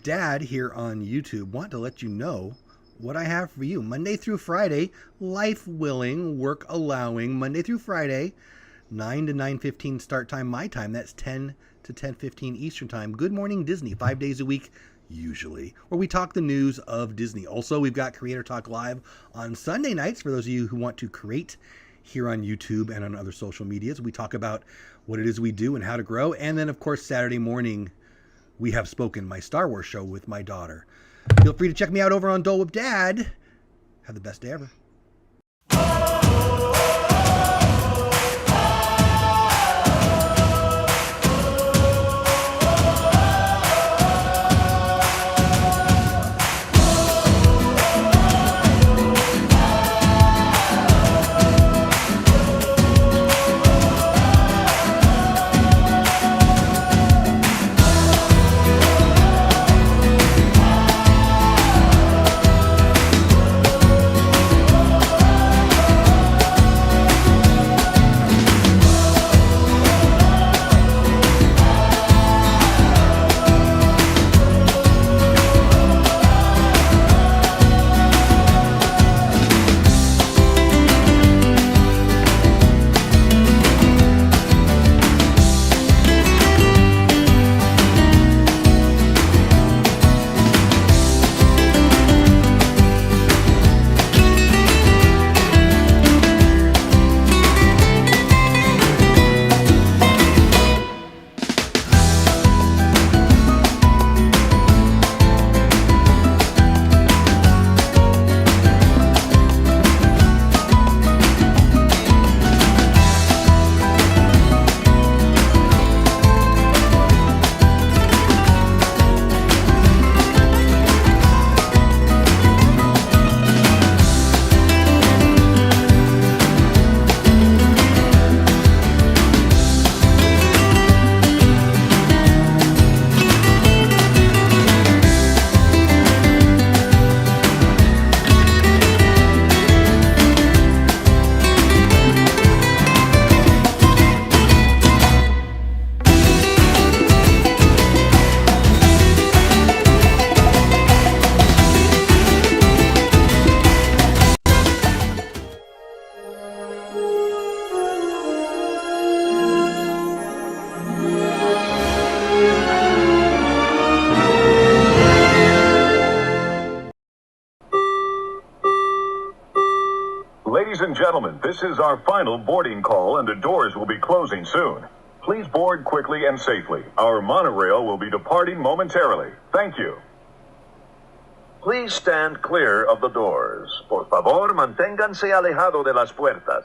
Dad here on YouTube. Want to let you know what I have for you. Monday through Friday, life willing, work allowing, Monday through Friday, 9 to 9:15 start time, my time. That's 10 to 10:15 Eastern time. Good Morning Disney, 5 days a week, usually, where we talk the news of Disney. Also, we've got Creator Talk Live on Sunday nights for those of you who want to create here on YouTube and on other social medias. We talk about what it is we do and how to grow. And then, of course, Saturday morning, we have Spoken, my Star Wars show with my daughter. Feel free to check me out over on Dole with Dad. Have the best day ever. Ladies and gentlemen, this is our final boarding call and the doors will be closing soon. Please board quickly and safely. Our monorail will be departing momentarily. Thank you. Please stand clear of the doors. Por favor, manténganse alejado de las puertas.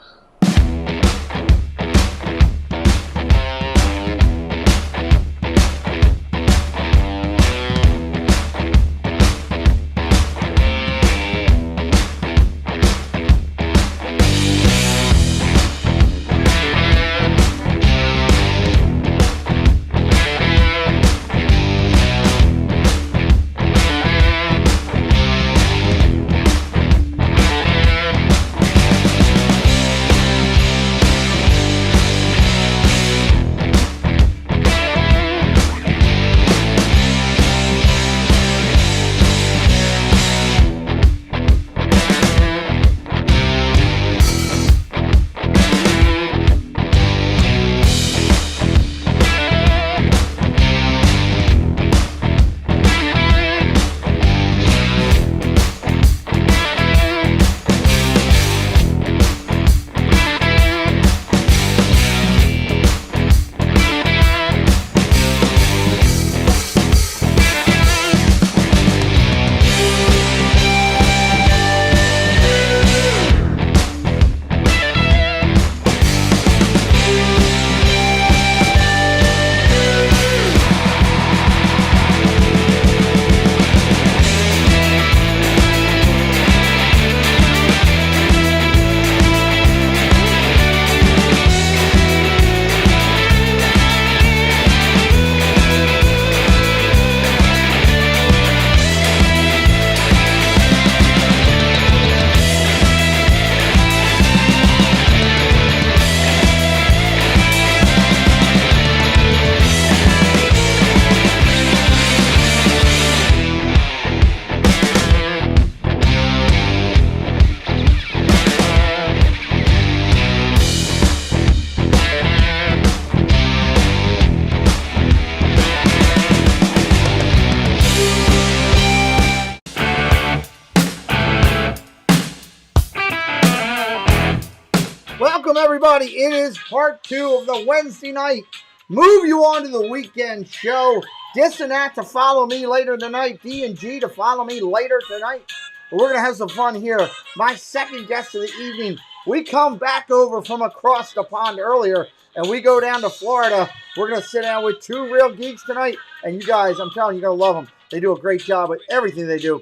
everybody. It is part 2 of the Wednesday night. Move you on to the weekend show. Dis and that to follow me later tonight. D&G to follow me later tonight. We're going to have some fun here. My second guest of the evening. We come back over from across the pond earlier, and we go down to Florida. We're going to sit down with 2 Real Geeks tonight. And you guys, I'm telling you, you're going to love them. They do a great job with everything they do.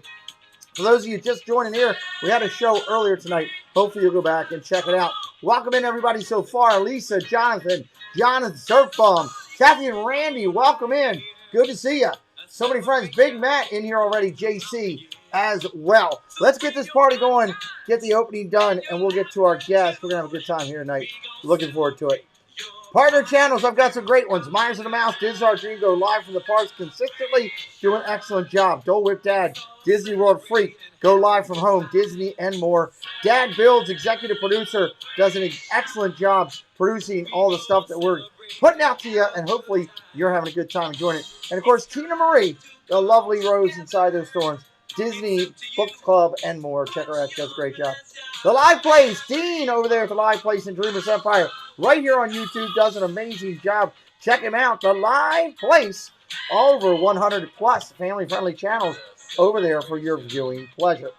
For those of you just joining here, we had a show earlier tonight. Hopefully you'll go back and check it out. Welcome in everybody so far. Lisa, Jonathan, Surfbomb, Kathy and Randy, welcome in. Good to see you. So many friends. Big Matt in here already. JC as well. Let's get this party going, get the opening done, and we'll get to our guests. We're going to have a good time here tonight. Looking forward to it. Partner channels, I've got some great ones. Myers and the Mouse, Disney Our Dream, go live from the parks consistently, do an excellent job. Dole Whip Dad, Disney World Freak, go live from home, Disney and more. Dad Builds, executive producer, does an excellent job producing all the stuff that we're putting out to you, and hopefully you're having a good time enjoying it. And of course, Tina Marie, the lovely Rose inside those thorns, Disney Book Club and more. Check her out, she does a great job. The Live Place, Dean over there at the Live Place in Dreamers Empire, right here on YouTube, does an amazing job. Check him out, the Live Place, over 100 plus family-friendly channels over there for your viewing pleasure.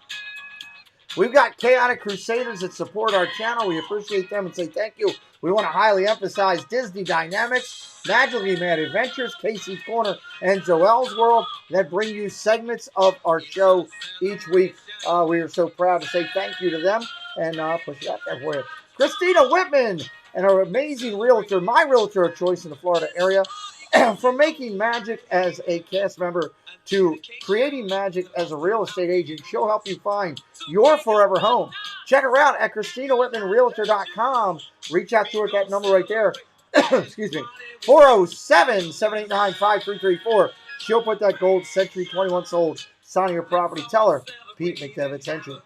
We've got Chaotic Crusaders that support our channel. We appreciate them and say thank you. We want to highly emphasize Disney Dynamics, Magically Mad Adventures, Casey's Corner, and Zoel's World that bring you segments of our show each week. We are so proud to say thank you to them and push it out there for you. Christina Whitman and our amazing realtor, my realtor of choice in the Florida area, from making magic as a cast member to creating magic as a real estate agent. She'll help you find your forever home. Check her out at ChristinaWhitmanRealtor.com. Reach out to her at that number right there. Excuse me. 407-789-5334. She'll put that gold Century 21 sold sign on your property. Tell her Pete McDevitt sent you.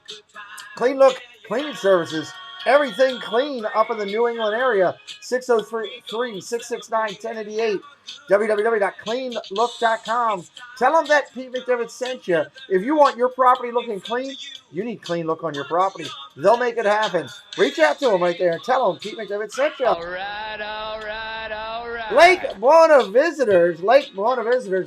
Clean Look Cleaning Services. Everything clean up in the New England area. 603-669-1088. www.cleanlook.com. Tell them that Pete McDevitt sent you. If you want your property looking clean, you need Clean Look on your property. They'll make it happen. Reach out to them right there and tell them Pete McDevitt sent you. All right. Lake Buena Visitors,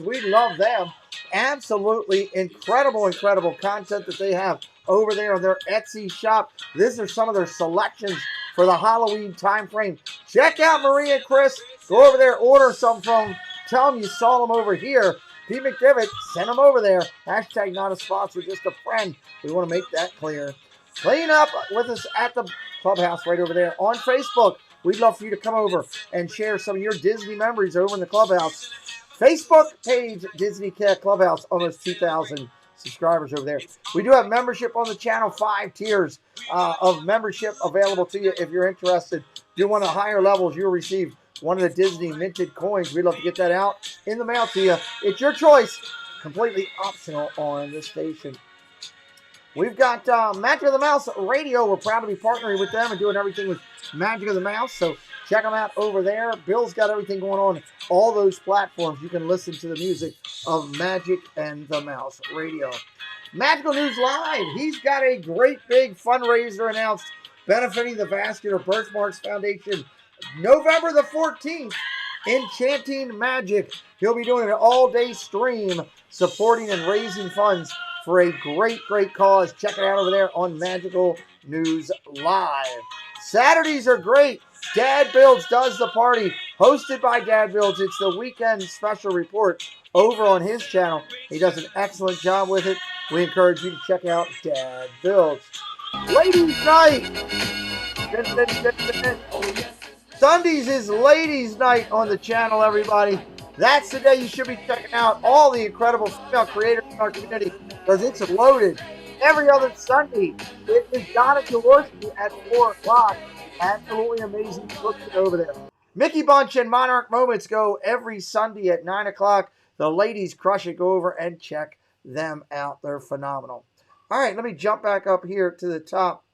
we love them. Absolutely incredible content that they have over there on their Etsy shop. These are some of their selections for the Halloween time frame. Check out Maria and Chris. Go over there, order some from them. Tell them you saw them over here. Pete McDevitt, send them over there. Hashtag not a sponsor, just a friend. We want to make that clear. Clean up with us at the clubhouse right over there on Facebook. We'd love for you to come over and share some of your Disney memories over in the clubhouse. Facebook page, Disney Cat Clubhouse, almost 2,000 subscribers over there. We do have membership on the channel, 5 tiers of membership available to you if you're interested. Do one of the higher levels, you'll receive one of the Disney minted coins. We'd love to get that out in the mail to you. It's your choice, completely optional on this station. We've got Magic of the Mouse Radio. We're proud to be partnering with them and doing everything with Magic of the Mouse. So check them out over there. Bill's got everything going on all those platforms. You can listen to the music of Magic and the Mouse Radio. Magical News Live. He's got a great big fundraiser announced benefiting the Vascular Birthmarks Foundation. November the 14th, Enchanting Magic. He'll be doing an all-day stream supporting and raising funds for a great cause. Check it out over there on Magical News Live. Saturdays are great. Dad Builds does the party. Hosted by Dad Builds. It's the weekend special report over on his channel. He does an excellent job with it. We encourage you to check out Dad Builds. Ladies' Night. Sundays is Ladies' Night on the channel, everybody. That's the day you should be checking out all the incredible female creators in our community because it's loaded. Every other Sunday, it is Donna Jaworski at 4 o'clock. Absolutely amazing cooking over there. Mickey Bunch and Monarch Moments go every Sunday at 9 o'clock. The ladies crush it. Go over and check them out. They're phenomenal. All right, let me jump back up here to the top.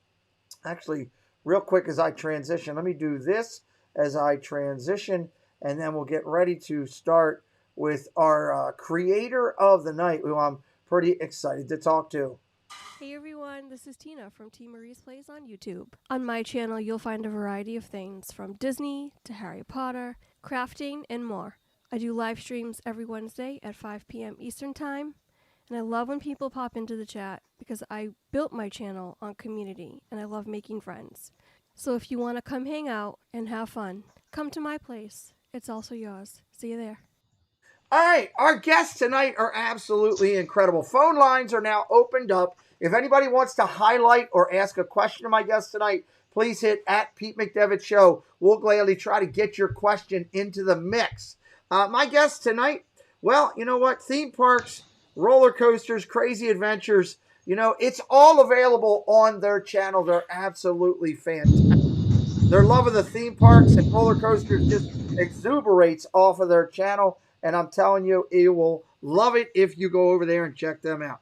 Actually, real quick as I transition, let me do this as I transition, and then we'll get ready to start with our creator of the night, who I'm pretty excited to talk to. Hey everyone, this is Tina from T. Marie's Plays on YouTube. On my channel, you'll find a variety of things from Disney to Harry Potter, crafting, and more. I do live streams every Wednesday at 5 p.m. Eastern Time, and I love when people pop into the chat because I built my channel on community and I love making friends. So if you want to come hang out and have fun, come to my place. It's also yours. See you there. All right, our guests tonight are absolutely incredible. Phone lines are now opened up. If anybody wants to highlight or ask a question to my guest tonight, please hit at Pete McDevitt Show. We'll gladly try to get your question into the mix. My guest tonight, well, you know what? Theme parks, roller coasters, crazy adventures, you know, it's all available on their channel. They're absolutely fantastic. Their love of the theme parks and roller coasters just exuberates off of their channel. And I'm telling you, you will love it if you go over there and check them out.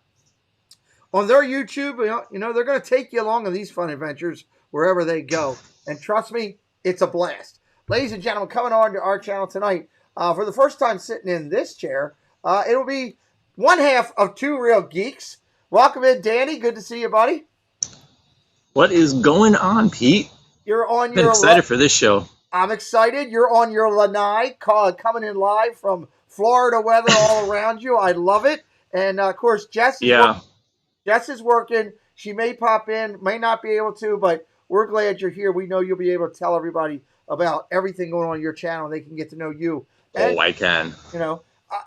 On their YouTube, you know they're going to take you along on these fun adventures wherever they go. And trust me, it's a blast. Ladies and gentlemen, coming on to our channel tonight, for the first time sitting in this chair, it'll be one half of Two Real Geeks. Welcome in, Danny. Good to see you, buddy. What is going on, Pete? You're on I've been excited for this show. I'm excited. You're on your lanai, coming in live from Florida weather all around you. I love it. And, of course, Jess is working. She may pop in, may not be able to, but we're glad you're here. We know you'll be able to tell everybody about everything going on your channel. They can get to know you. And, I can. You know,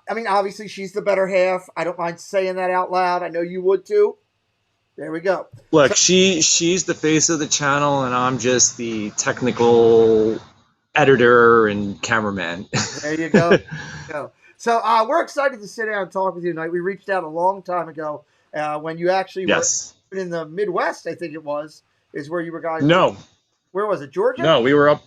I mean, obviously, she's the better half. I don't mind saying that out loud. I know you would, too. There we go. Look, she's the face of the channel, and I'm just the technical editor and cameraman. There you go. So we're excited to sit down and talk with you tonight. We reached out a long time ago when you actually were in the Midwest, I think it was, is where you were guys. No. Where was it, Georgia? No, we were up.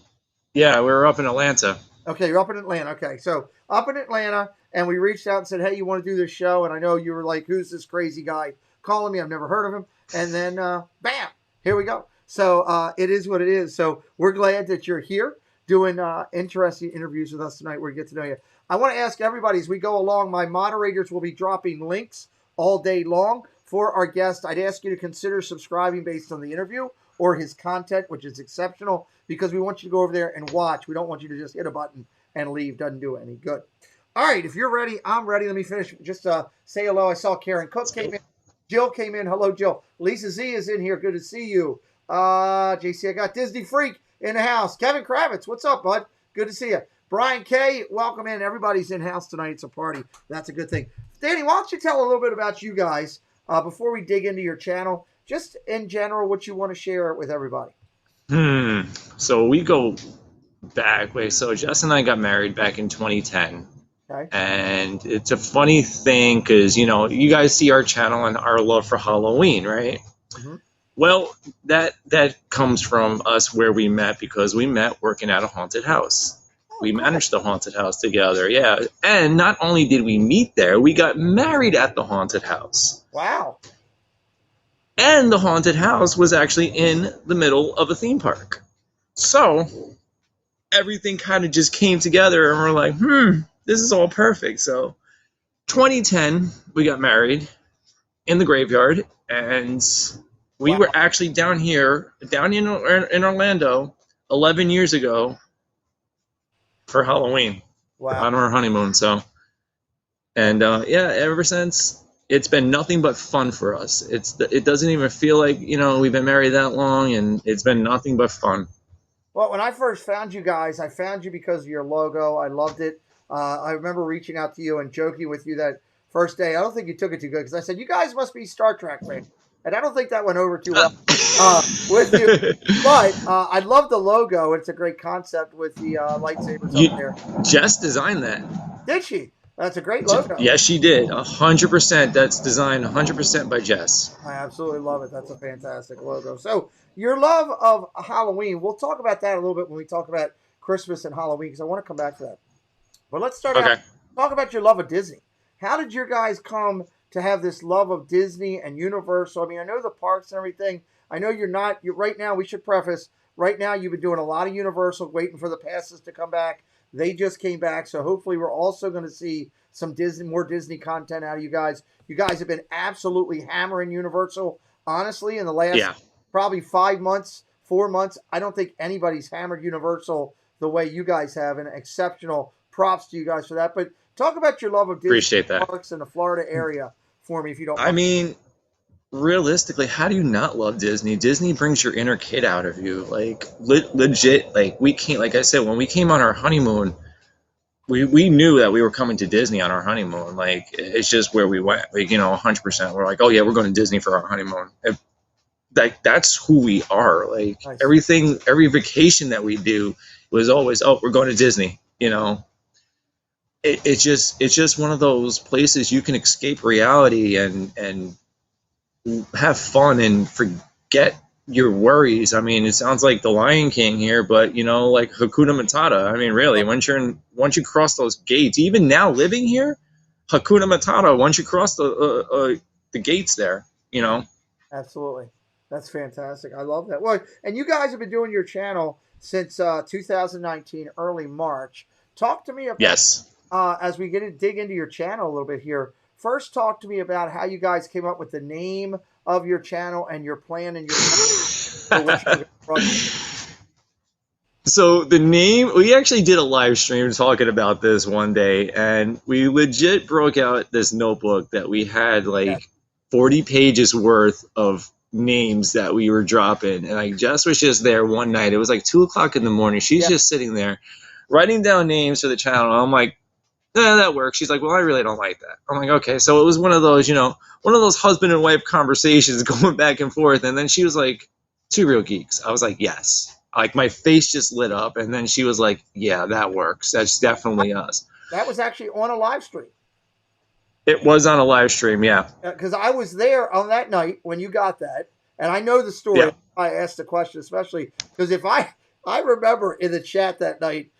Yeah, we were up in Atlanta. Okay, you're up in Atlanta. Okay, so up in Atlanta, and we reached out and said, hey, you want to do this show? And I know you were like, who's this crazy guy calling me? I've never heard of him. And then, bam, here we go. So it is what it is. So we're glad that you're here doing interesting interviews with us tonight where we get to know you. I want to ask everybody as we go along, my moderators will be dropping links all day long for our guest. I'd ask you to consider subscribing based on the interview or his content, which is exceptional, because we want you to go over there and watch. We don't want you to just hit a button and leave. Doesn't do any good. All right, if you're ready, I'm ready. Let me finish. Just say hello. I saw Karen Cook came in. Jill came in. Hello, Jill. Lisa Z is in here. Good to see you. JC, I got Disney Freak in the house. Kevin Kravitz, what's up, bud? Good to see you. Brian K, welcome in. Everybody's in house tonight. It's a party. That's a good thing. Danny, why don't you tell a little bit about you guys before we dig into your channel? Just in general, what you want to share with everybody. So we go back. So Jess and I got married back in 2010. Okay. And it's a funny thing because, you know, you guys see our channel and our love for Halloween, right? Mm-hmm. Well, that comes from us where we met because we met working at a haunted house. We managed the haunted house together, yeah. And not only did we meet there, we got married at the haunted house. Wow. And the haunted house was actually in the middle of a theme park. So everything kind of just came together and we're like, this is all perfect. So 2010, we got married in the graveyard, and we were actually down in Orlando 11 years ago for Halloween. Wow. On our honeymoon. So, and ever since, it's been nothing but fun for us. It doesn't even feel like, you know, we've been married that long, and it's been nothing but fun. Well, when I first found you guys, I found you because of your logo. I loved it. I remember reaching out to you and joking with you that first day. I don't think you took it too good because I said, you guys must be Star Trek fans. And I don't think that went over too well with you. But I love the logo. It's a great concept with the lightsabers up there. Jess designed that. Did she? That's a great logo. Yes, she did. 100%. That's designed 100% by Jess. I absolutely love it. That's a fantastic logo. So your love of Halloween, we'll talk about that a little bit when we talk about Christmas and Halloween because I want to come back to that. But let's start out. Talk about your love of Disney. How did your guys come to have this love of Disney and Universal? I mean, I know the parks and everything. I know you're right now, we should preface, right now you've been doing a lot of Universal, waiting for the passes to come back. They just came back, so hopefully we're also going to see some more Disney content out of you guys. You guys have been absolutely hammering Universal. Honestly, in the last probably 5 months, 4 months, I don't think anybody's hammered Universal the way you guys have, and exceptional props to you guys for that. But talk about your love of Disney parks in the Florida area for me, if you don't mind. I mean, realistically, how do you not love Disney? Disney brings your inner kid out of you. Like, legit, like, we can't, like I said, when we came on our honeymoon, we knew that we were coming to Disney on our honeymoon. Like, it's just where we went. Like, 100%. We're like, oh yeah, we're going to Disney for our honeymoon. That's who we are. Like, nice. Every vacation that we do was always, oh, we're going to Disney. It's just one of those places you can escape reality and have fun and forget your worries. I mean, it sounds like the Lion King here, but like Hakuna Matata. I mean, really, once you cross those gates, even now living here, Hakuna Matata. Once you cross the gates there, Absolutely, that's fantastic. I love that. Well, and you guys have been doing your channel since 2019, early March. Talk to me about as we dig into your channel a little bit here. First, talk to me about how you guys came up with the name of your channel and your plan and your So the name, we actually did a live stream talking about this one day, and we legit broke out this notebook that we had like 40 pages worth of names that we were dropping. And like Jess was just there one night. It was like 2 o'clock in the morning. She's just sitting there writing down names for the channel. I'm like, yeah, that works. She's like, well, I really don't like that. I'm like, okay. So it was one of those, one of those husband and wife conversations going back and forth. And then she was like, 2 Real Geeks. I was like, yes. Like, my face just lit up. And then she was like, yeah, that works. That's definitely us. That was actually on a live stream. It was on a live stream, yeah. Because I was there on that night when you got that. And I know the story. Yeah. I asked the question, especially because if I remember in the chat that night,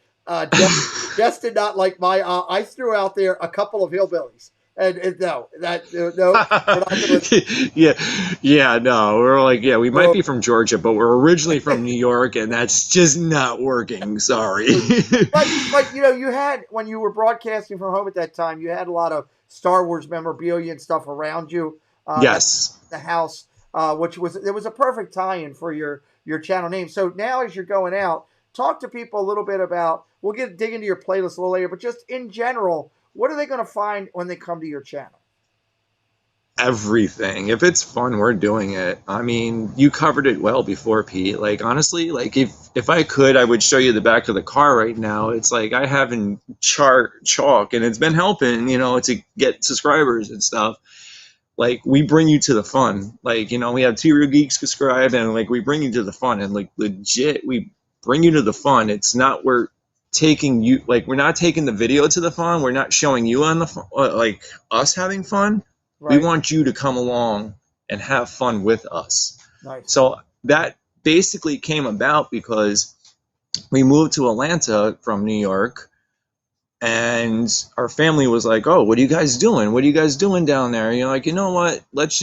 Jess did not like my. I threw out there a couple of hillbillies, and no. We're not no. We're like, we might be from Georgia, but we're originally from New York, and that's just not working. Sorry. but you had, when you were broadcasting from home at that time, you had a lot of Star Wars memorabilia and stuff around you. Yes. The house, which was a perfect tie-in for your channel name. So now, as you're going out, talk to people a little bit about. We'll dig into your playlist a little later, but just in general, what are they going to find when they come to your channel? Everything. If it's fun, we're doing it. I mean, you covered it well before, Pete. Like, honestly, like if I could, I would show you the back of the car right now. It's like I have in chalk, and it's been helping, to get subscribers and stuff. Like, we bring you to the fun. Like, we have 2 Real Geeks subscribed, and like we bring you to the fun, and like legit, we bring you to the fun. It's not we're not taking the video to the fun. We're not showing you on the fun, like us having fun. Right. We want you to come along and have fun with us. Nice. So that basically came about because we moved to Atlanta from New York, and our family was like, oh, what are you guys doing? What are you guys doing down there? Like, you know what? Let's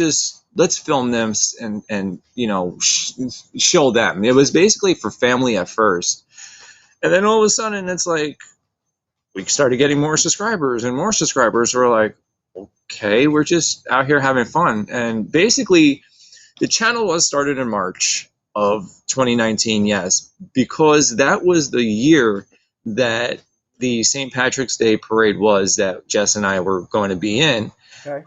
film them and show them. It was basically for family at first. And then all of a sudden, it's like we started getting more subscribers and more subscribers. We're like, okay, we're just out here having fun. And basically, the channel was started in March of 2019, yes, because that was the year that the St. Patrick's Day parade was that Jess and I were going to be in. Okay.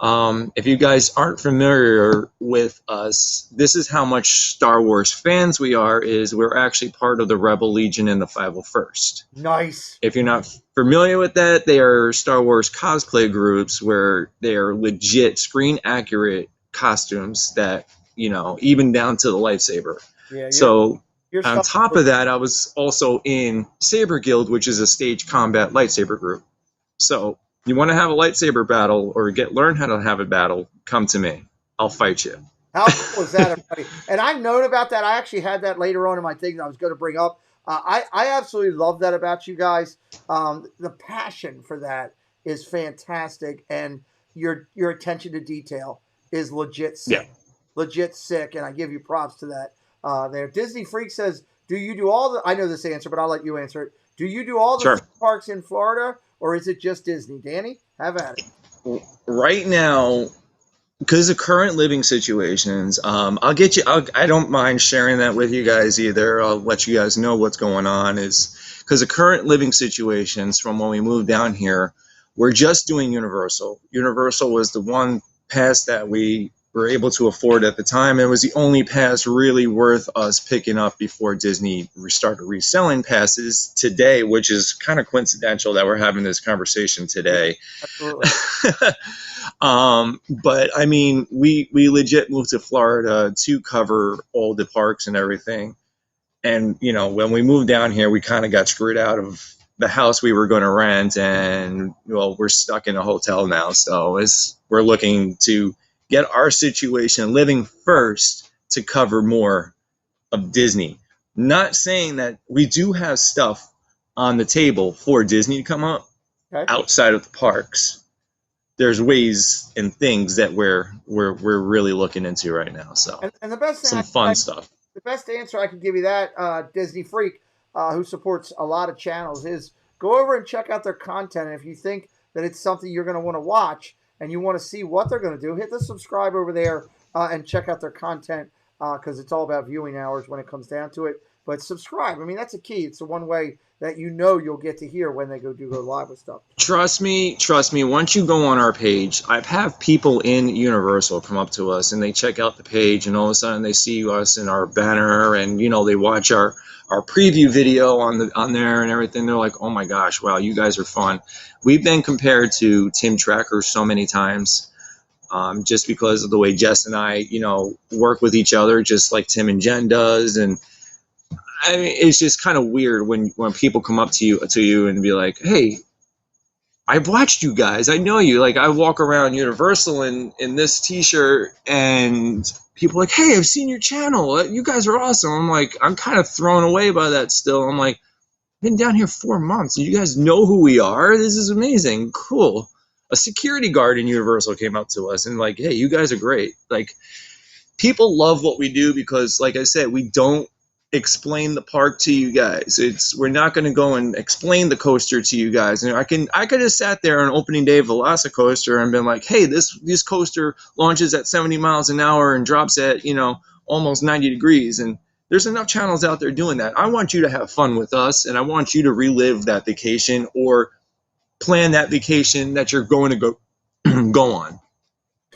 If you guys aren't familiar with us, this is how much Star Wars fans we are. Is we're actually part of the Rebel Legion and the 501st. Nice. If you're not familiar with that, they are Star Wars cosplay groups where they are legit screen accurate costumes that, even down to the lightsaber. Yeah. So on top of that, I was also in Saber Guild, which is a stage combat lightsaber group. So you want to have a lightsaber battle or learn how to have a battle, come to me. I'll fight you. How cool is that, everybody? And I've known about that. I actually had that later on in my thing that I was going to bring up. I absolutely love that about you guys. The passion for that is fantastic, and your attention to detail is legit sick. Yeah. Legit sick, and I give you props to that there. Disney Freak says, do you do all the... I know this answer, but I'll let you answer it. Do you do all the Sure. theme parks in Florida, or is it just Disney? Danny, have at it. Right now, because of current living situations, I'll get you. I don't mind sharing that with you guys either. I'll let you guys know what's going on. Is because of current living situations from when we moved down here, we're just doing Universal. Universal was the one pass that we were able to afford at the time. It was the only pass really worth us picking up before Disney started reselling passes today, which is kind of coincidental that we're having this conversation today. Absolutely. But I mean, we legit moved to Florida to cover all the parks and everything. And, you know, when we moved down here, we kind of got screwed out of the house we were going to rent. And, well, we're stuck in a hotel now. So we're looking to get our situation living first to cover more of Disney. Not saying that we do have stuff on the table for Disney to come up outside of the parks. There's ways and things that we're really looking into right now. So and the best thing some fun stuff. The best answer I can give you that, Disney Freak, who supports a lot of channels, is go over and check out their content. And if you think that it's something you're going to want to watch and you want to see what they're going to do, hit the subscribe over there and check out their content because it's all about viewing hours when it comes down to it. But subscribe. I mean, that's a key. It's the one way that you know you'll get to hear when they go live with stuff. Trust me. Once you go on our page, I've had people in Universal come up to us and they check out the page and all of a sudden they see us in our banner and, you know, they watch our preview video on there and everything. They're like, oh my gosh, wow, you guys are fun. We've been compared to Tim Tracker so many times. Just because of the way Jess and I, you know, work with each other, just like Tim and Jen does. And I mean, it's just kind of weird when people come up to you and be like, hey, I've watched you guys. I know you. Like, I walk around Universal in this T-shirt and people are like, hey, I've seen your channel. You guys are awesome. I'm like, I'm kind of thrown away by that still. I'm like, I've been down here 4 months. You guys know who we are? This is amazing. Cool. A security guard in Universal came up to us and like, hey, you guys are great. Like, people love what we do because, like I said, we don't explain the park to you guys. We're not going to go and explain the coaster to you guys. And I could have sat there on opening day of Velocicoaster and been like, hey, this coaster launches at 70 miles an hour and drops at, you know, almost 90 degrees. And there's enough channels out there doing that. I want you to have fun with us, and I want you to relive that vacation or plan that vacation that you're going to go on.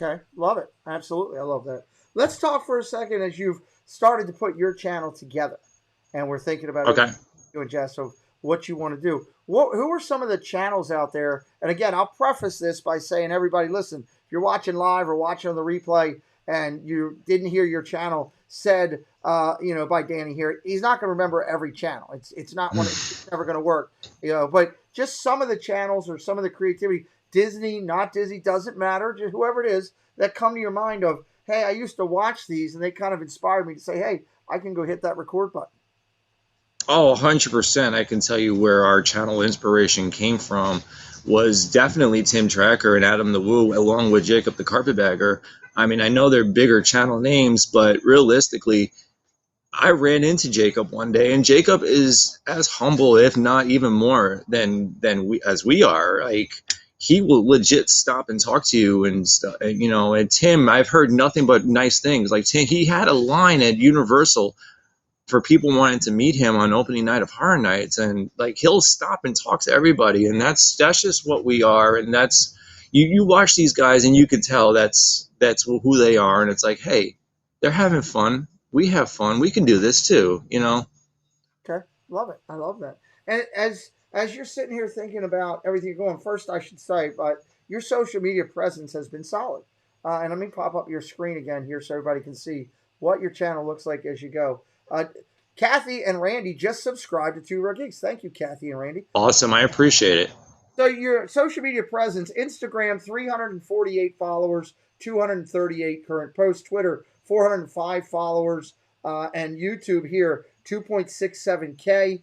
Okay, love it. Absolutely, I love that. Let's talk for a second as you've started to put your channel together, and we're thinking about you and Jess of what you want to do. Who are some of the channels out there? And again, I'll preface this by saying, everybody, listen, if you're watching live or watching on the replay and you didn't hear your channel said, you know, by Danny here, he's not going to remember every channel. It's not one. It's never going to work, you know. But just some of the channels or some of the creativity, Disney, not Disney, doesn't matter. Just whoever it is that come to your mind of, hey, I used to watch these, and they kind of inspired me to say, hey, I can go hit that record button. Oh, 100%. I can tell you where our channel inspiration came from was definitely Tim Tracker and Adam the Woo, along with Jacob the Carpetbagger. I mean, I know they're bigger channel names, but realistically, I ran into Jacob one day, and Jacob is as humble, if not even more, than we are. Like, he will legit stop and talk to you and stuff, you know. And Tim, I've heard nothing but nice things. Like, Tim, he had a line at Universal for people wanting to meet him on opening night of Horror Nights, and like, he'll stop and talk to everybody, and that's just what we are. And that's you watch these guys and you can tell that's who they are, and it's like, hey, they're having fun. We have fun. We can do this too, you know. Okay, love it. I love that. And as you're sitting here thinking about everything going, first I should say, but your social media presence has been solid. And let me pop up your screen again here so everybody can see what your channel looks like as you go. Kathy and Randy just subscribed to Two Real Geeks. Thank you, Kathy and Randy. Awesome. I appreciate it. So your social media presence, Instagram, 348 followers, 238 current posts, Twitter, 405 followers, and YouTube here, 2.67K,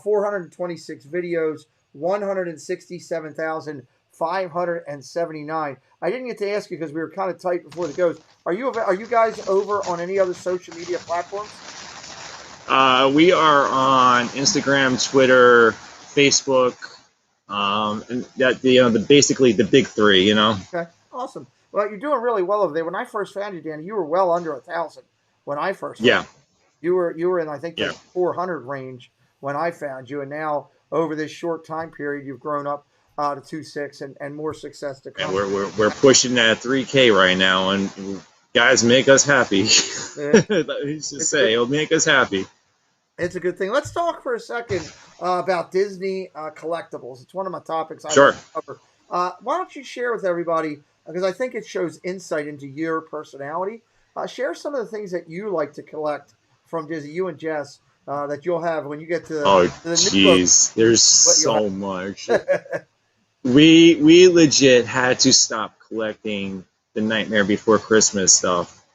426 videos, 167,579. I didn't get to ask you because we were kind of tight before the goes. Are you guys over on any other social media platforms? We are on Instagram, Twitter, Facebook, and that basically the big three. You know. Okay, awesome. Well, you're doing really well over there. When I first found you, Danny, you were well under 1,000 when I first found Yeah. you. You were in, I think, the Yeah. 400 range when I found you, and now over this short time period, you've grown up to 2.6 and more success to come. And we're pushing that 3K right now, and guys, make us happy. Let's just say it'll make us happy. It's a good thing. Let's talk for a second about Disney collectibles. It's one of my topics I Sure. want to cover. Why don't you share with everybody, because I think it shows insight into your personality. Share some of the things that you like to collect from Disney, you and Jess, that you'll have when you get to the Oh, new book. jeez, there's so much. We legit had to stop collecting the Nightmare Before Christmas stuff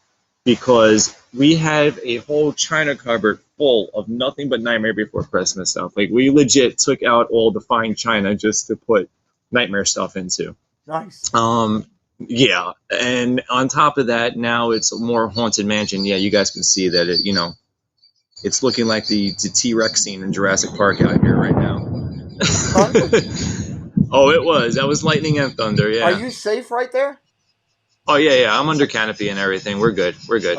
because we have a whole china cupboard full of nothing but Nightmare Before Christmas stuff. Like, we legit took out all the fine china just to put Nightmare stuff into. Nice. Yeah, and on top of that, now it's more Haunted Mansion. Yeah, you guys can see that it's looking like the T-Rex scene in Jurassic Park out here right now. Oh, it was. That was lightning and thunder. Yeah. Are you safe right there? Oh yeah. I'm under canopy and everything. We're good. Okay.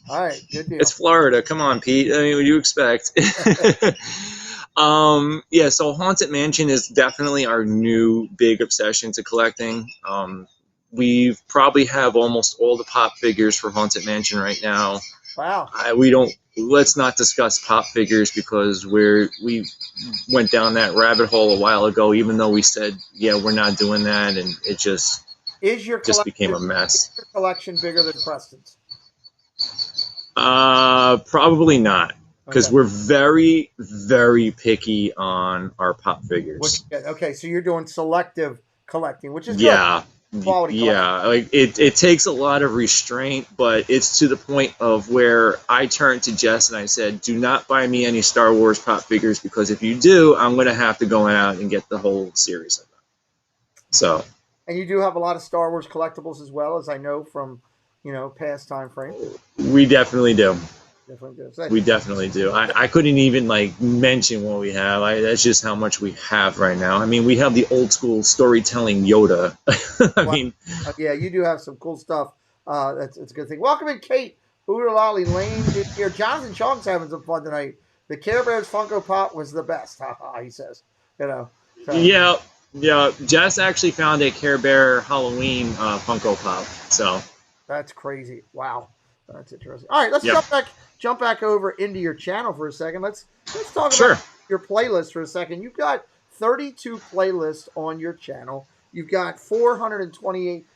All right, good deal. It's Florida. Come on, Pete. I mean, what do you expect? Yeah. So Haunted Mansion is definitely our new big obsession to collecting. We probably have almost all the pop figures for Haunted Mansion right now. Wow. Let's not discuss pop figures because we went down that rabbit hole a while ago, even though we said, yeah, we're not doing that. And it just became a mess. Is your collection bigger than Preston's? Probably not. Because Okay. we're very, very picky on our pop figures. Okay, so you're doing selective collecting, which is good. Yeah. Quality Yeah, like it takes a lot of restraint, but it's to the point of where I turned to Jess and I said, do not buy me any Star Wars pop figures because if you do, I'm going to have to go out and get the whole series of them. So. And you do have a lot of Star Wars collectibles as well, as I know from, past time frames. We definitely do. Definitely do. We definitely do. I couldn't even mention what we have. That's just how much we have right now. I mean, we have the old school storytelling Yoda. Yeah, you do have some cool stuff. It's a good thing. Welcome in, Kate. Lolly Lane here. Jonathan Chong's having some fun tonight. The Care Bears Funko Pop was the best. He says. So. Yeah. Jess actually found a Care Bear Halloween Funko Pop. So. That's crazy. Wow. That's interesting. All right, let's jump back over into your channel for a second. Let's talk about your playlist for a second. You've got 32 playlists on your channel. You've got 428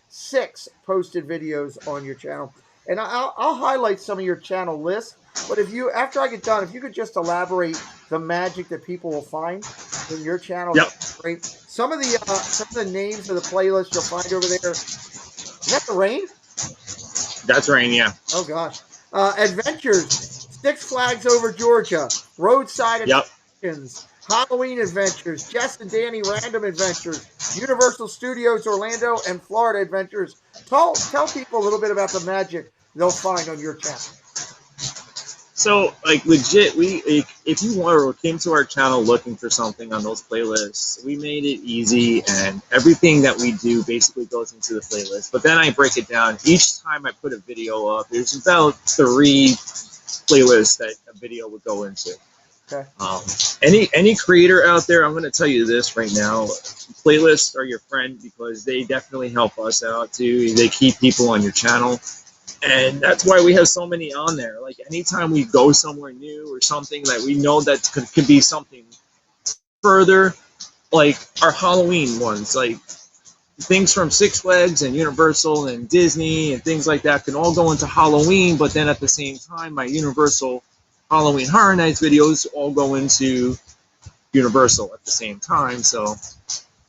posted videos on your channel. And I'll highlight some of your channel lists. But after I get done, if you could just elaborate the magic that people will find in your channel, that's great. Some of the names of the playlists you'll find over there. Is that the rain? That's rain, yeah. Oh, gosh. Adventures, Six Flags Over Georgia, Roadside Attractions, Halloween Adventures, Jess and Danny Random Adventures, Universal Studios Orlando and Florida Adventures. Tell people a little bit about the magic they'll find on your channel. So, legit, if you came to our channel looking for something on those playlists, we made it easy, and everything that we do basically goes into the playlist. But then I break it down. Each time I put a video up, there's about 3 playlists that a video would go into. Okay. Any creator out there, I'm going to tell you this right now. Playlists are your friend because they definitely help us out, too. They keep people on your channel. And that's why we have so many on there. Like, anytime we go somewhere new or something that we know that could be something further, like our Halloween ones, like things from Six Flags and Universal and Disney and things like that can all go into Halloween, but then at the same time, my Universal Halloween Horror Nights videos all go into Universal at the same time. So,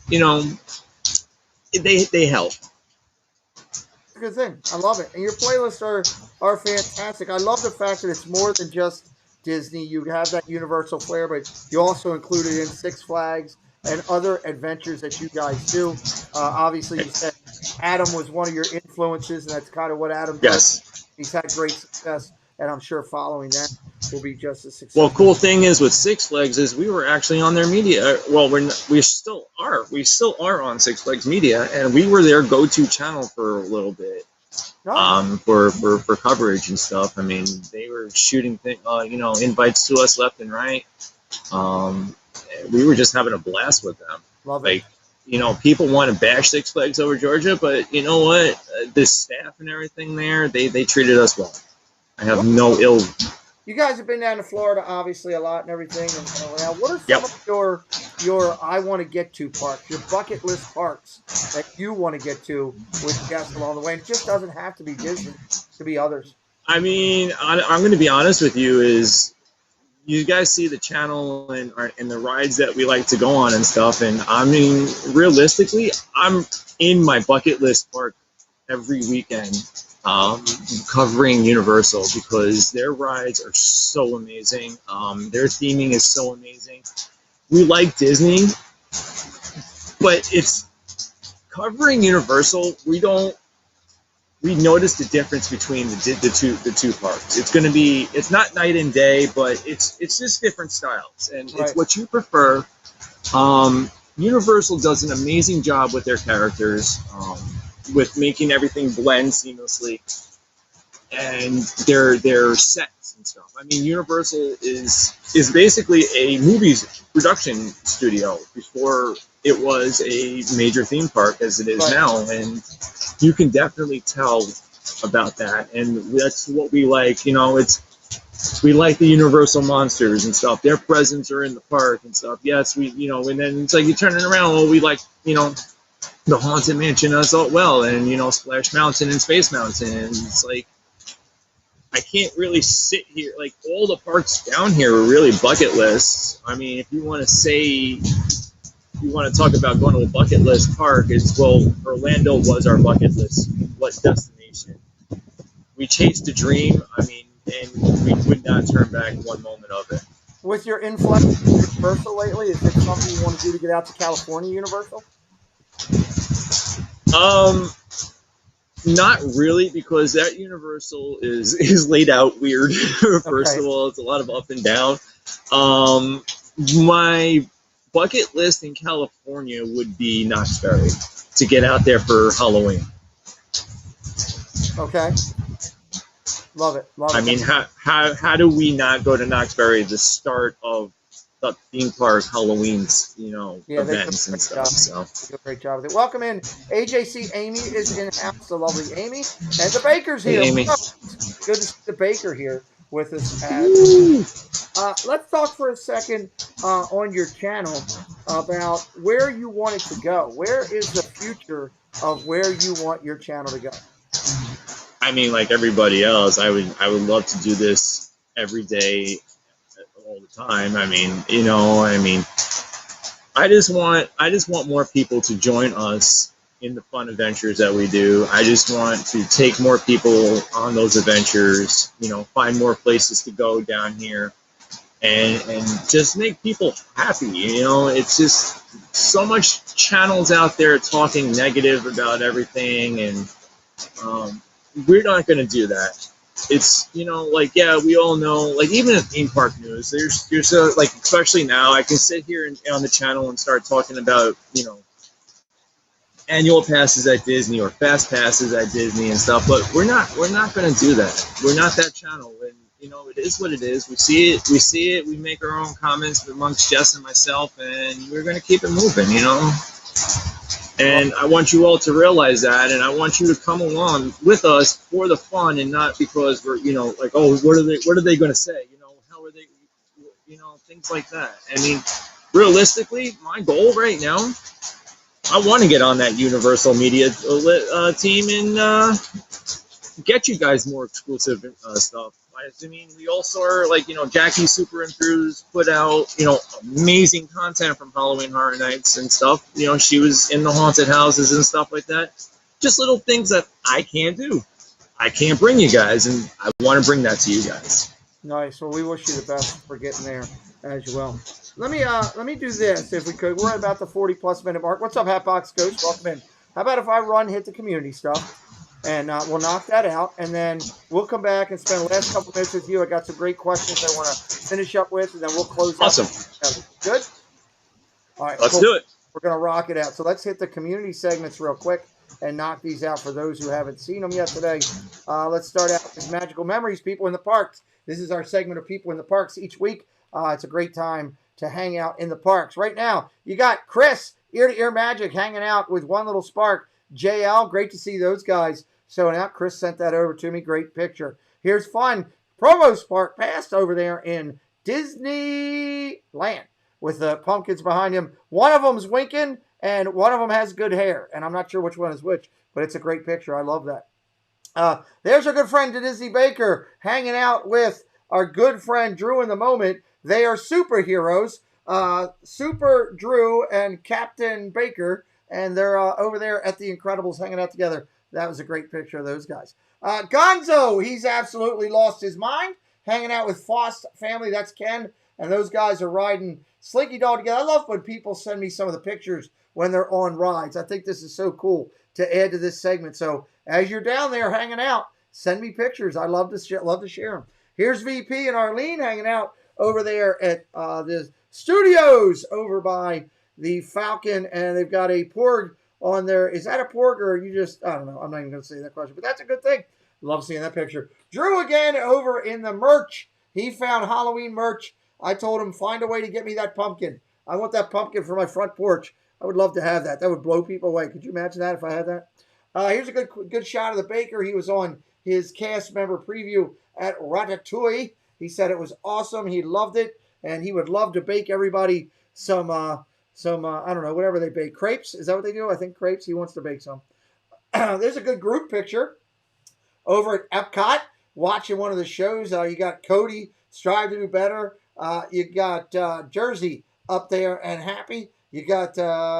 they help. Good thing. I love it. And your playlists are fantastic. I love the fact that it's more than just Disney. You have that Universal flair, but you also included in Six Flags and other adventures that you guys do. Obviously, you said Adam was one of your influences, and that's kind of what Adam does. Yes. He's had great success, and I'm sure following that. will be just as successful. Well, cool thing is with Six Flags is we were actually on their media. Well, we still are. We still are on Six Flags Media, and we were their go-to channel for a little bit. For coverage and stuff. I mean, they were shooting invites to us left and right. We were just having a blast with them. Love it. People want to bash Six Flags over Georgia, but you know what? The staff and everything there, they treated us well. I have no ill. You guys have been down to Florida, obviously, a lot and everything. And what are some of your I want to get to parks, your bucket list parks that you want to get to with guests along the way? It just doesn't have to be Disney, it could be others. I mean, I'm going to be honest with you. Is you guys see the channel and the rides that we like to go on and stuff, and I mean, realistically, I'm in my bucket list park every weekend. Covering Universal because their rides are so amazing. Their theming is so amazing. We like Disney, but it's covering Universal. We notice the difference between the two parks. It's not night and day, but it's just different styles, and it's what you prefer. Universal does an amazing job with their characters. With making everything blend seamlessly, and their sets and stuff. I mean, Universal is basically a movies production studio before it was a major theme park as it is now, and you can definitely tell about that. And that's what we like. We like the Universal monsters and stuff. Their presents are in the park and stuff. Yes, and then it's like you turn it around. Well, we like the Haunted Mansion as well, and Splash Mountain and Space Mountain. And it's like I can't really sit here. Like all the parks down here are really bucket lists. I mean, if you want to talk about going to a bucket list park, Orlando was our bucket list destination. We chased a dream. I mean, and we would not turn back one moment of it. With your influx of Universal lately, is it something you want to do to get out to California Universal? Not really, because that Universal is laid out weird. First of all, it's a lot of up and down. My bucket list in California would be Knott's Berry to get out there for Halloween. Okay. Love it. I mean, how do we not go to Knott's Berry, the start of the theme park Halloween's, events and stuff. So they do a great job with it. Welcome in. AJC Amy is in house, the lovely Amy. And the Baker's here. Hey, Amy. Good to see the Baker here with us. Let's talk for a second on your channel about where you want it to go. Where is the future of where you want your channel to go? I mean, like everybody else, I would love to do this every day, all the time. I just want more people to join us in the fun adventures that we do. I just want to take more people on those adventures, find more places to go down here and just make people happy. It's just so much channels out there talking negative about everything, and we're not going to do that. It's, we all know, like, even in theme park news, there's especially now, I can sit here on the channel and start talking about, annual passes at Disney or fast passes at Disney and stuff, but we're not going to do that. We're not that channel, and, it is what it is. We see it, we make our own comments amongst Jess and myself, and we're going to keep it moving, And I want you all to realize that, and I want you to come along with us for the fun, and not because we're, like, oh, what are they going to say? How are they, things like that. I mean, realistically, my goal right now, I want to get on that Universal Media team and get you guys more exclusive stuff. I mean, we also are, like, Jackie Super Enthused put out, amazing content from Halloween Horror Nights and stuff. She was in the haunted houses and stuff like that. Just little things that I can't do. I can't bring you guys, and I want to bring that to you guys. Nice. Well, we wish you the best for getting there as well. Let me do this, if we could. We're at about the 40-plus minute mark. What's up, Hatbox Ghost? Welcome in. How about if I hit the community stuff? And we'll knock that out, and then we'll come back and spend the last couple minutes with you. I got some great questions I want to finish up with, and then we'll close out. Awesome. Good? All right. Let's cool. do it. We're going to rock it out. So let's hit the community segments real quick and knock these out for those who haven't seen them yet today. Let's start out with magical memories, people in the parks. This is our segment of people in the parks each week. It's a great time to hang out in the parks. Right now, you got Chris, Ear to Ear Magic, hanging out with One Little Spark. JL, great to see those guys showing out. Chris sent that over to me. Great picture. Here's fun. Provo Spark passed over there in Disneyland with the pumpkins behind him. One of them's winking, and one of them has good hair. And I'm not sure which one is which, but it's a great picture. I love that. There's our good friend Disney Baker hanging out with our good friend Drew in the moment. They are superheroes. Super Drew and Captain Baker, and they're over there at the Incredibles hanging out together. That was a great picture of those guys. Gonzo, he's absolutely lost his mind, hanging out with Fost family. That's Ken, and those guys are riding Slinky Dog together. I love when people send me some of the pictures when they're on rides. I think this is so cool to add to this segment. So as you're down there hanging out, send me pictures. I love to share them. Here's VP and Arlene hanging out over there at the studios over by the Falcon, and they've got a Porg on there. Is that a Porg, or you just, I don't know. I'm not even going to say that question, but that's a good thing. Love seeing that picture. Drew again over in the merch. He found Halloween merch. I told him, find a way to get me that pumpkin. I want that pumpkin for my front porch. I would love to have that. That would blow people away. Could you imagine that if I had that? Here's a good shot of the baker. He was on his cast member preview at Ratatouille. He said it was awesome. He loved it, and he would love to bake everybody some I don't know, whatever they bake. Crepes? Is that what they do? I think crepes. He wants to bake some. There's a good group picture over at Epcot watching one of the shows. You got Cody, Strive to Do Better. You got Jersey up there and Happy. You got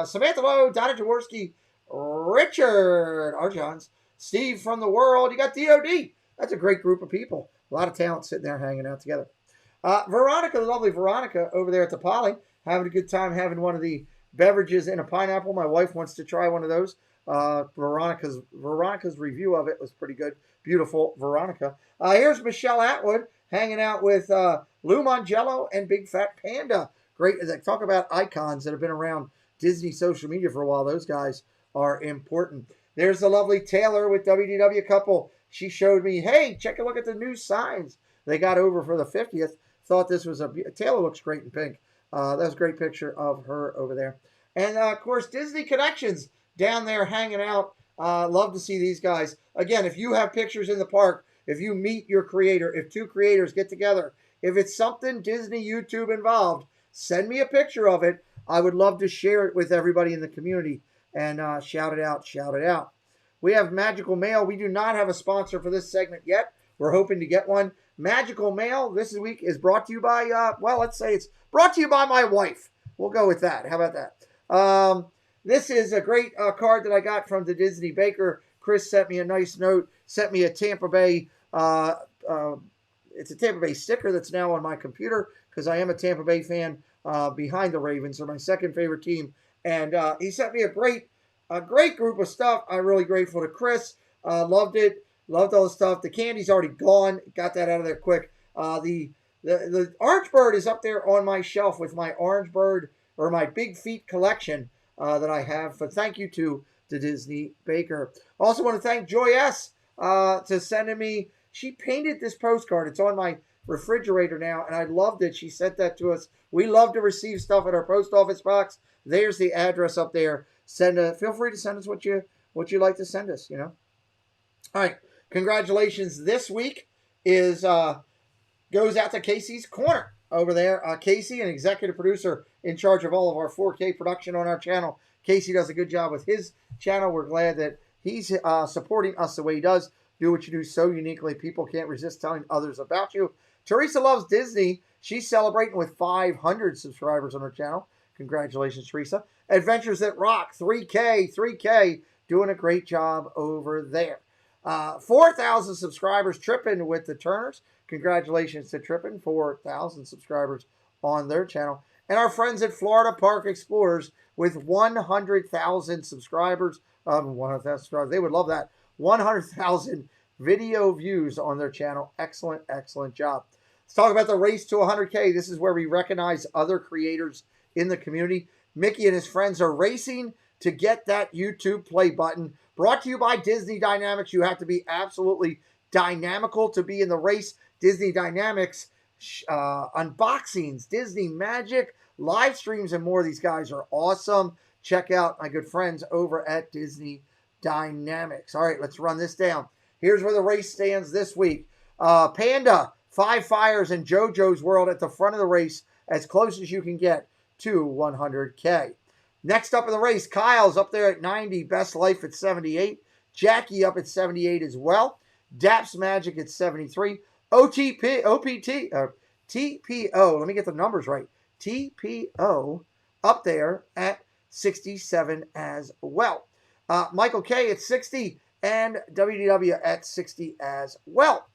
Samantha Lowe, Donna Jaworski, Richard Arjons, Steve from the World. You got DOD. That's a great group of people. A lot of talent sitting there hanging out together. Veronica, the lovely Veronica over there at the Poly, having a good time having one of the beverages in a pineapple. My wife wants to try one of those. Veronica's review of it was pretty good. Beautiful Veronica. Here's Michelle Atwood hanging out with Lou Mangello and Big Fat Panda. Great. Talk about icons that have been around Disney social media for a while. Those guys are important. There's the lovely Taylor with WDW couple. She showed me, hey, check a look at the new signs they got over for the 50th. Thought this was Taylor looks great in pink. That was a great picture of her over there. And, of course, Disney Connections down there hanging out. Love to see these guys. Again, if you have pictures in the park, if you meet your creator, if two creators get together, if it's something Disney YouTube involved, send me a picture of it. I would love to share it with everybody in the community and shout it out, shout it out. We have Magical Mail. We do not have a sponsor for this segment yet. We're hoping to get one. Magical Mail this week is brought to you by, let's say it's brought to you by my wife. We'll go with that. How about that? This is a great card that I got from the Disney Baker. Chris sent me a nice note, sent me a Tampa Bay, it's a Tampa Bay sticker that's now on my computer because I am a Tampa Bay fan behind the Ravens. They're my second favorite team. And he sent me a great group of stuff. I'm really grateful to Chris. Loved it. Loved all the stuff. The candy's already gone. Got that out of there quick. The Orange Bird is up there on my shelf with my Orange Bird or my Big Feet collection that I have. So thank you to Disney Baker. Also want to thank Joy S. To sending me. She painted this postcard. It's on my refrigerator now, and I loved it. She sent that to us. We love to receive stuff at our post office box. There's the address up there. Feel free to send us what you like to send us. All right. Congratulations. This week goes out to Casey's Corner over there. Casey, an executive producer in charge of all of our 4K production on our channel. Casey does a good job with his channel. We're glad that he's supporting us the way he does. Do what you do so uniquely. People can't resist telling others about you. Teresa loves Disney. She's celebrating with 500 subscribers on her channel. Congratulations, Teresa. Adventures That Rock, 3K, doing a great job over there. 4,000 subscribers, Trippin' with the Turners. Congratulations to Trippin', 4,000 subscribers on their channel. And our friends at Florida Park Explorers with 100,000 subscribers. 100,000 subscribers. They would love that. 100,000 video views on their channel. Excellent, excellent job. Let's talk about the race to 100K. This is where we recognize other creators in the community. Mickey and his friends are racing to get that YouTube play button. Brought to you by Disney Dynamics. You have to be absolutely dynamical to be in the race. Disney Dynamics unboxings, Disney magic, live streams, and more. These guys are awesome. Check out my good friends over at Disney Dynamics. All right, let's run this down. Here's where the race stands this week. Panda, Five Fires, and JoJo's World at the front of the race, as close as you can get to 100K. Next up in the race, Kyle's up there at 90, Best Life at 78, Jackie up at 78 as well, Daps Magic at 73, TPO, let me get the numbers right, TPO up there at 67 as well. Michael K at 60 and WDW at 60 as well.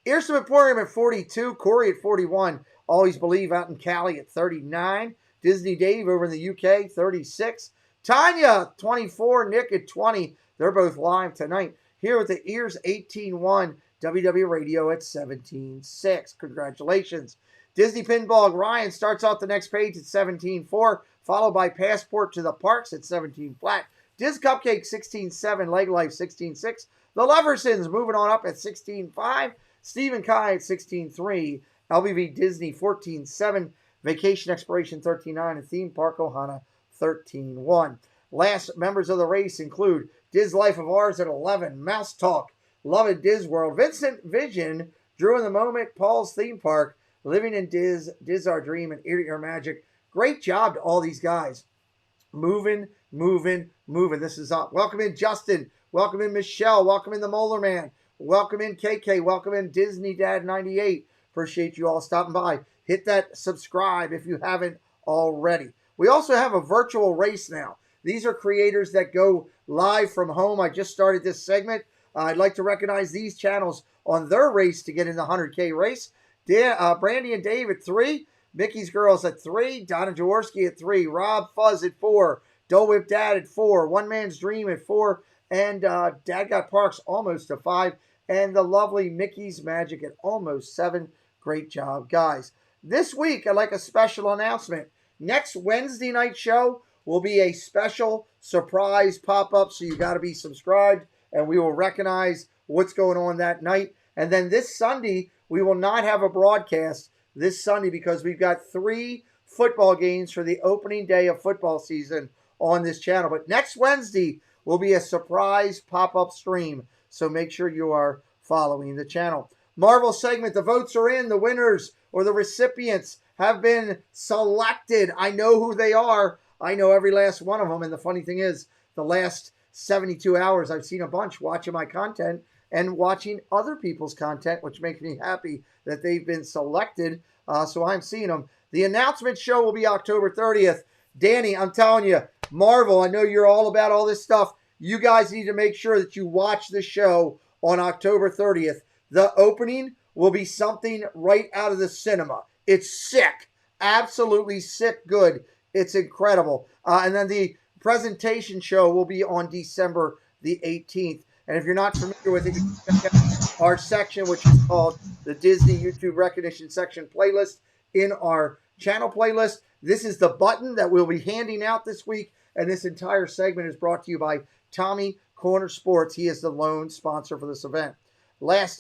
Earsom Emporium at 42, Corey at 41, Always Believe out in Cali at 39, Disney Dave over in the UK, 36, Tanya, 24, Nick at 20. They're both live tonight. Here with the Ears, 18-1, WW Radio at 17-6. Congratulations. Disney Pinball, Ryan starts off the next page at 17-4, followed by Passport to the Parks at 17 flat. Diz Cupcake, 16-7, Leg Life, 16-6. The Leversons moving on up at 16-5. Stephen Kai at 16-3. LBV Disney, 14-7. Vacation Exploration, 13-9. And Theme Park Ohana, 13-1. Last members of the race include Diz Life of Ours at 11. Mouse Talk, Love it Diz World. Vincent Vision, Drew in the Moment, Paul's Theme Park, Living in Diz, Diz Our Dream, and Ear to Ear Magic. Great job to all these guys. Moving. This is up. Welcome in Justin. Welcome in Michelle. Welcome in the Molar Man. Welcome in KK. Welcome in Disney Dad 98. Appreciate you all stopping by. Hit that subscribe if you haven't already. We also have a virtual race now. These are creators that go live from home. I just started this segment. I'd like to recognize these channels on their race to get in the 100K race. Brandy and Dave at 3. Mickey's Girls at 3. Donna Jaworski at 3. Rob Fuzz at 4. Dole Whip Dad at 4. One Man's Dream at 4. And Dad Got Parks almost to 5. And the lovely Mickey's Magic at almost 7. Great job, guys. This week, I'd like a special announcement. Next Wednesday night show will be a special surprise pop-up, so you got to be subscribed, and we will recognize what's going on that night. And then this Sunday, we will not have a broadcast this Sunday because we've got 3 football games for the opening day of football season on this channel. But next Wednesday will be a surprise pop-up stream, so make sure you are following the channel. Marvel segment, the votes are in. The winners or the recipients have been selected. I know who they are. I know every last one of them. And the funny thing is, the last 72 hours, I've seen a bunch watching my content and watching other people's content, which makes me happy that they've been selected. So I'm seeing them. The announcement show will be October 30th. Danny, I'm telling you, Marvel, I know you're all about all this stuff. You guys need to make sure that you watch the show on October 30th. The opening will be something right out of the cinema. It's sick. Absolutely sick good. It's incredible. And then the presentation show will be on December the 18th. And if you're not familiar with it, you can check out our section, which is called the Disney YouTube Recognition Section playlist in our channel playlist. This is the button that we'll be handing out this week. And this entire segment is brought to you by Tommy Corner Sports. He is the lone sponsor for this event. Last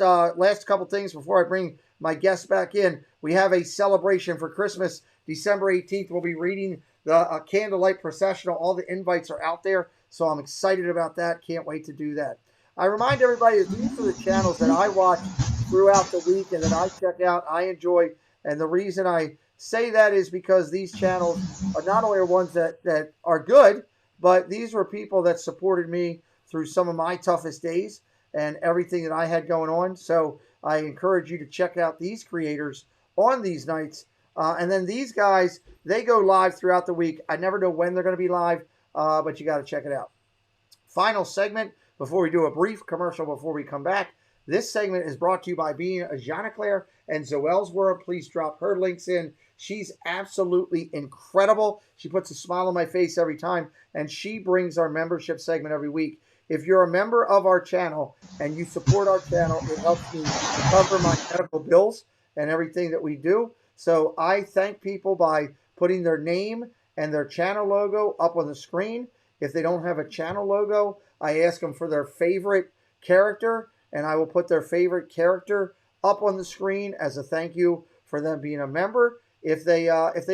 couple things before I bring my guests back in. We have a celebration for Christmas. December 18th, we'll be reading the Candlelight Processional. All the invites are out there, so I'm excited about that. Can't wait to do that. I remind everybody that these are the channels that I watch throughout the week and that I check out, I enjoy. And the reason I say that is because these channels are not only ones that are good, but these were people that supported me through some of my toughest days and everything that I had going on. So I encourage you to check out these creators on these nights. And then these guys, they go live throughout the week. I never know when they're going to be live, but you got to check it out. Final segment before we do a brief commercial before we come back. This segment is brought to you by being a Jeanne-Claire and Zoelle's World. Please drop her links in. She's absolutely incredible. She puts a smile on my face every time, and she brings our membership segment every week. if you're a member of our channel and you support our channel, it helps me cover my medical bills and everything that we do. So I thank people by putting their name and their channel logo up on the screen. If they don't have a channel logo, I ask them for their favorite character, and I will put their favorite character up on the screen as a thank you for them being a member. If they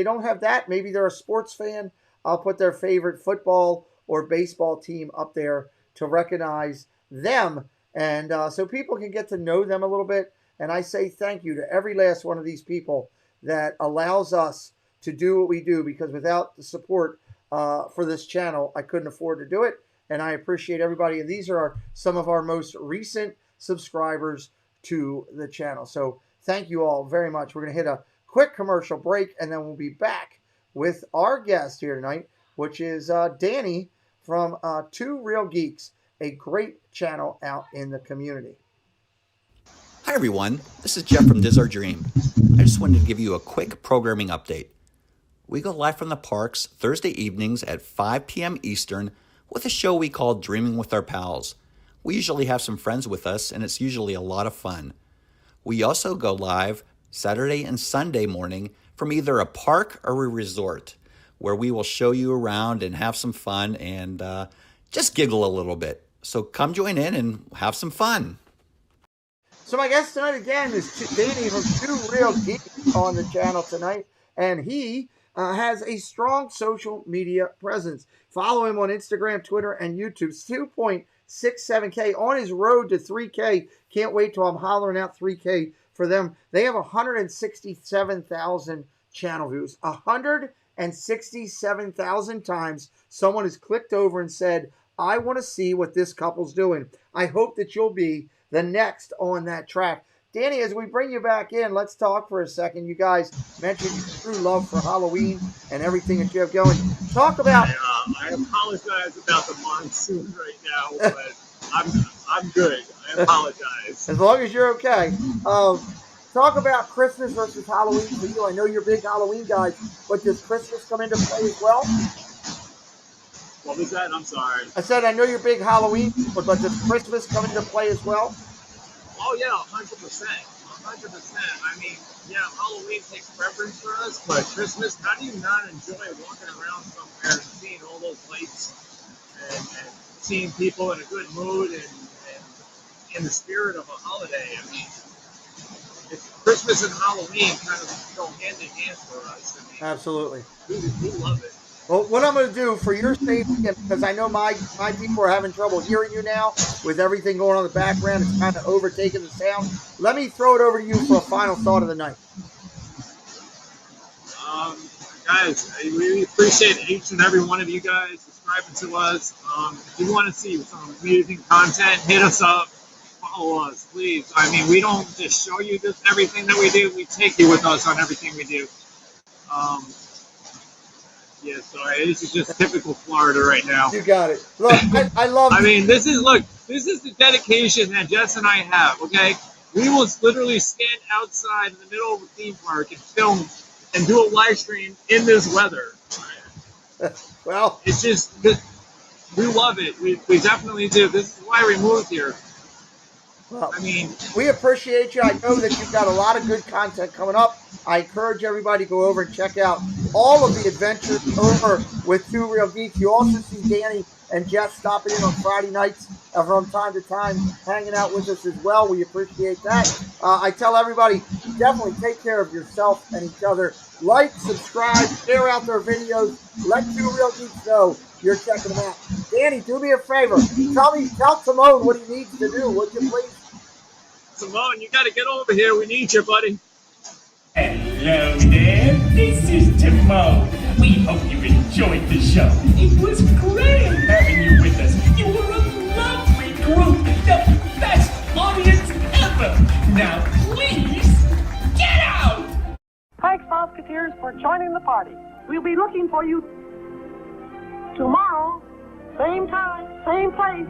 don't have that, maybe they're a sports fan, I'll put their favorite football or baseball team up there to recognize them, and so people can get to know them a little bit. And I say thank you to every last one of these people that allows us to do what we do, because without the support for this channel, I couldn't afford to do it. And I appreciate everybody. And these are some of our most recent subscribers to the channel. So thank you all very much. We're going to hit a quick commercial break, and then we'll be back with our guest here tonight, which is Danny from Two Real Geeks, a great channel out in the community. Hi everyone, this is Jeff from Diz Our Dream. I just wanted to give you a quick programming update. We go live from the parks Thursday evenings at 5 p.m. Eastern with a show we call Dreaming with Our Pals. We usually have some friends with us, and it's usually a lot of fun. We also go live Saturday and Sunday morning from either a park or a resort, where we will show you around and have some fun and just giggle a little bit. So come join in and have some fun. So my guest tonight again is Danny from Two Real Geeks on the channel tonight, and he has a strong social media presence. Follow him on Instagram, Twitter, and YouTube. 2.67K on his road to 3K. Can't wait till I'm hollering out 3K for them. They have 167,000 channel views. 167,000 times someone has clicked over and said, I want to see what this couple's doing. I hope that you'll be the next on that track. Danny, as we bring you back in, let's talk for a second. You guys mentioned your true love for Halloween and everything that you have going. Talk about... I apologize about the monsoon right now, but I'm good. I apologize. As long as you're okay. Talk about Christmas versus Halloween for you. I know you're big Halloween guys, but does Christmas come into play as well? What was that? I'm sorry. I said I know you're big Halloween, but does Christmas come into play as well? Oh, yeah, 100%. 100%. I mean, yeah, Halloween takes preference for us, but Christmas, how do you not enjoy walking around somewhere and seeing all those lights and seeing people in a good mood and in the spirit of a holiday? I mean, Christmas and Halloween kind of go hand in hand for us. I mean, absolutely. We love it. Well, what I'm going to do for your safety, because I know my people are having trouble hearing you now with everything going on in the background, it's kind of overtaking the sound. Let me throw it over to you for a final thought of the night. Guys, I really appreciate each and every one of you guys subscribing to us. If you want to see some amazing content, hit us up. Follow us, please. I mean, we don't just show you just everything that we do. We take you with us on everything we do. Yeah, sorry, this is just typical Florida right now. You got it. Look, I love. I mean, this is the dedication that Jess and I have. Okay, we will literally stand outside in the middle of a theme park and film and do a live stream in this weather. Well, it's just we love it. We definitely do. This is why we moved here. Well, I mean, we appreciate you. I know that you've got a lot of good content coming up. I encourage everybody to go over and check out all of the adventures over with Two Real Geeks. You also see Danny and Jeff stopping in on Friday nights from time to time, hanging out with us as well. We appreciate that. I tell everybody, definitely take care of yourself and each other. Like, subscribe, share out their videos. Let Two Real Geeks know you're checking them out. Danny, do me a favor. Tell Simone what he needs to do, would you please? Simone, you got to get over here. We need you, buddy. Hello there, this is Timon. We hope you enjoyed the show. It was great having you with us. You were a lovely group, the best audience ever. Now please, get out! Thanks, Musketeers, for joining the party. We'll be looking for you tomorrow, same time, same place.